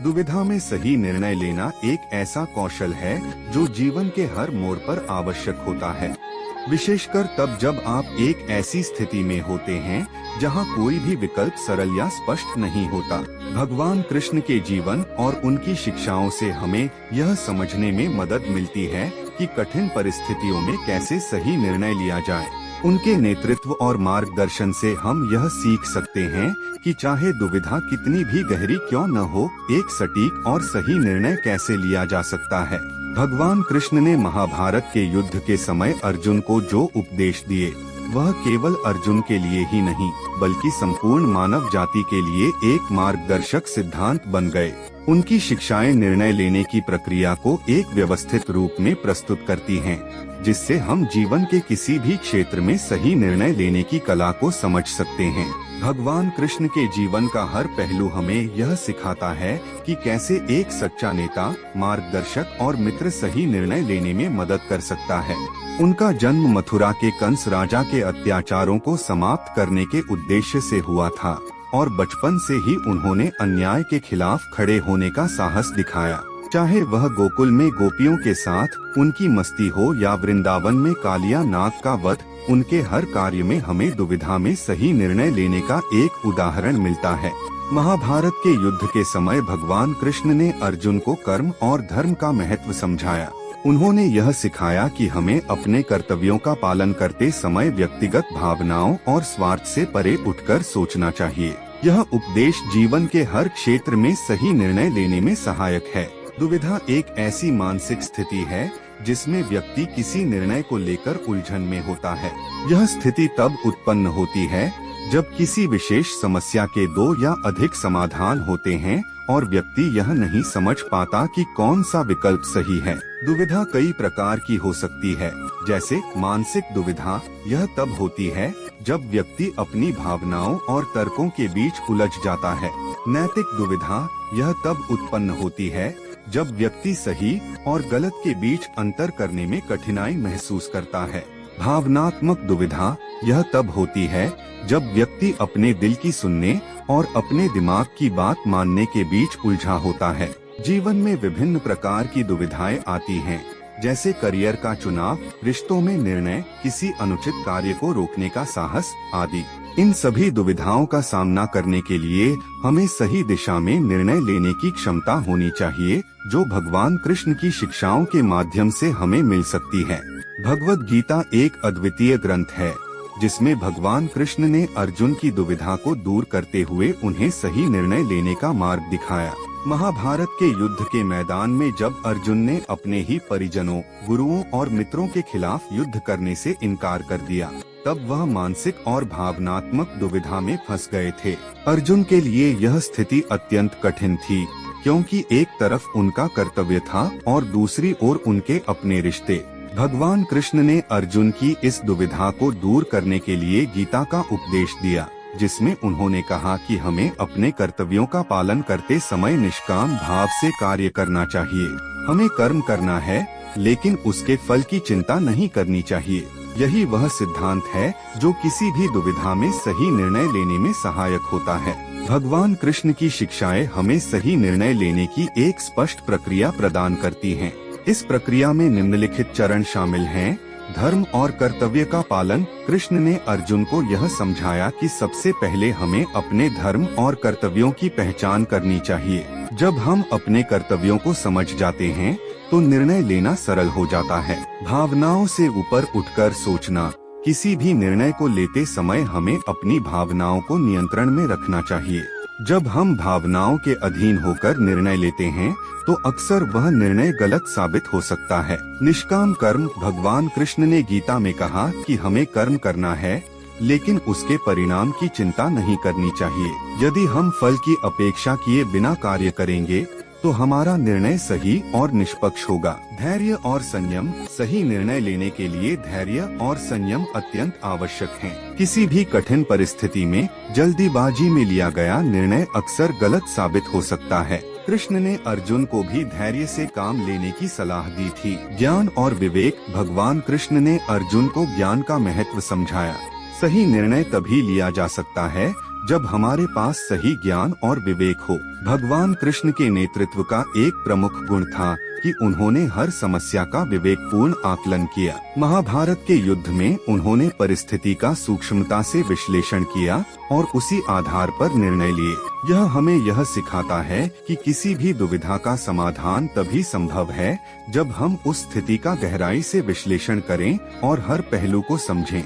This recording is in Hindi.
दुविधा में सही निर्णय लेना एक ऐसा कौशल है जो जीवन के हर मोड़ पर आवश्यक होता है, विशेषकर तब जब आप एक ऐसी स्थिति में होते हैं जहां कोई भी विकल्प सरल या स्पष्ट नहीं होता। भगवान कृष्ण के जीवन और उनकी शिक्षाओं से हमें यह समझने में मदद मिलती है कि कठिन परिस्थितियों में कैसे सही निर्णय लिया जाए। उनके नेतृत्व और मार्गदर्शन से हम यह सीख सकते हैं कि चाहे दुविधा कितनी भी गहरी क्यों न हो, एक सटीक और सही निर्णय कैसे लिया जा सकता है। भगवान कृष्ण ने महाभारत के युद्ध के समय अर्जुन को जो उपदेश दिए, वह केवल अर्जुन के लिए ही नहीं बल्कि संपूर्ण मानव जाति के लिए एक मार्गदर्शक सिद्धांत बन गए। उनकी शिक्षाएं निर्णय लेने की प्रक्रिया को एक व्यवस्थित रूप में प्रस्तुत करती हैं, जिससे हम जीवन के किसी भी क्षेत्र में सही निर्णय लेने की कला को समझ सकते हैं। भगवान कृष्ण के जीवन का हर पहलू हमें यह सिखाता है कि कैसे एक सच्चा नेता, मार्गदर्शक और मित्र सही निर्णय लेने में मदद कर सकता है। उनका जन्म मथुरा के कंस राजा के अत्याचारों को समाप्त करने के उद्देश्य से हुआ था और बचपन से ही उन्होंने अन्याय के खिलाफ खड़े होने का साहस दिखाया। चाहे वह गोकुल में गोपियों के साथ उनकी मस्ती हो या वृंदावन में कालिया नाग का वध, उनके हर कार्य में हमें दुविधा में सही निर्णय लेने का एक उदाहरण मिलता है। महाभारत के युद्ध के समय भगवान कृष्ण ने अर्जुन को कर्म और धर्म का महत्व समझाया। उन्होंने यह सिखाया कि हमें अपने कर्तव्यों का पालन करते समय व्यक्तिगत भावनाओं और स्वार्थ से परे उठकर सोचना चाहिए। यह उपदेश जीवन के हर क्षेत्र में सही निर्णय लेने में सहायक है। दुविधा एक ऐसी मानसिक स्थिति है जिसमें व्यक्ति किसी निर्णय को लेकर उलझन में होता है। यह स्थिति तब उत्पन्न होती है जब किसी विशेष समस्या के दो या अधिक समाधान होते हैं और व्यक्ति यह नहीं समझ पाता कि कौन सा विकल्प सही है। दुविधा कई प्रकार की हो सकती है, जैसे मानसिक दुविधा, यह तब होती है जब व्यक्ति अपनी भावनाओं और तर्कों के बीच उलझ जाता है। नैतिक दुविधा, यह तब उत्पन्न होती है जब व्यक्ति सही और गलत के बीच अंतर करने में कठिनाई महसूस करता है। भावनात्मक दुविधा, यह तब होती है जब व्यक्ति अपने दिल की सुनने और अपने दिमाग की बात मानने के बीच उलझा होता है। जीवन में विभिन्न प्रकार की दुविधाएं आती हैं, जैसे करियर का चुनाव, रिश्तों में निर्णय, किसी अनुचित कार्य को रोकने का साहस आदि। इन सभी दुविधाओं का सामना करने के लिए हमें सही दिशा में निर्णय लेने की क्षमता होनी चाहिए, जो भगवान कृष्ण की शिक्षाओं के माध्यम से हमें मिल सकती है। भगवद गीता एक अद्वितीय ग्रंथ है जिसमें भगवान कृष्ण ने अर्जुन की दुविधा को दूर करते हुए उन्हें सही निर्णय लेने का मार्ग दिखाया। महाभारत के युद्ध के मैदान में जब अर्जुन ने अपने ही परिजनों, गुरुओं और मित्रों के खिलाफ युद्ध करने से इनकार कर दिया, तब वह मानसिक और भावनात्मक दुविधा में फंस गए थे। अर्जुन के लिए यह स्थिति अत्यंत कठिन थी, क्योंकि एक तरफ उनका कर्तव्य था और दूसरी ओर उनके अपने रिश्ते। भगवान कृष्ण ने अर्जुन की इस दुविधा को दूर करने के लिए गीता का उपदेश दिया, जिसमें उन्होंने कहा कि हमें अपने कर्तव्यों का पालन करते समय निष्काम भाव से कार्य करना चाहिए। हमें कर्म करना है, लेकिन उसके फल की चिंता नहीं करनी चाहिए। यही वह सिद्धांत है जो किसी भी दुविधा में सही निर्णय लेने में सहायक होता है। भगवान कृष्ण की शिक्षाएं हमें सही निर्णय लेने की एक स्पष्ट प्रक्रिया प्रदान करती हैं। इस प्रक्रिया में निम्नलिखित चरण शामिल हैं। धर्म और कर्तव्य का पालन। कृष्ण ने अर्जुन को यह समझाया कि सबसे पहले हमें अपने धर्म और कर्तव्यों की पहचान करनी चाहिए। जब हम अपने कर्तव्यों को समझ जाते हैं तो निर्णय लेना सरल हो जाता है। भावनाओं से ऊपर उठकर सोचना। किसी भी निर्णय को लेते समय हमें अपनी भावनाओं को नियंत्रण में रखना चाहिए। जब हम भावनाओं के अधीन होकर निर्णय लेते हैं तो अक्सर वह निर्णय गलत साबित हो सकता है। निष्काम कर्म। भगवान कृष्ण ने गीता में कहा कि हमें कर्म करना है, लेकिन उसके परिणाम की चिंता नहीं करनी चाहिए। यदि हम फल की अपेक्षा किए बिना कार्य करेंगे तो हमारा निर्णय सही और निष्पक्ष होगा। धैर्य और संयम। सही निर्णय लेने के लिए धैर्य और संयम अत्यंत आवश्यक हैं। किसी भी कठिन परिस्थिति में जल्दीबाजी में लिया गया निर्णय अक्सर गलत साबित हो सकता है। कृष्ण ने अर्जुन को भी धैर्य से काम लेने की सलाह दी थी। ज्ञान और विवेक। भगवान कृष्ण ने अर्जुन को ज्ञान का महत्व समझाया। सही निर्णय तभी लिया जा सकता है जब हमारे पास सही ज्ञान और विवेक हो। भगवान कृष्ण के नेतृत्व का एक प्रमुख गुण था कि उन्होंने हर समस्या का विवेकपूर्ण आकलन किया। महाभारत के युद्ध में उन्होंने परिस्थिति का सूक्ष्मता से विश्लेषण किया और उसी आधार पर निर्णय लिए। यह हमें यह सिखाता है कि किसी भी दुविधा का समाधान तभी संभव है जब हम उस स्थिति का गहराई से विश्लेषण करें और हर पहलू को समझें।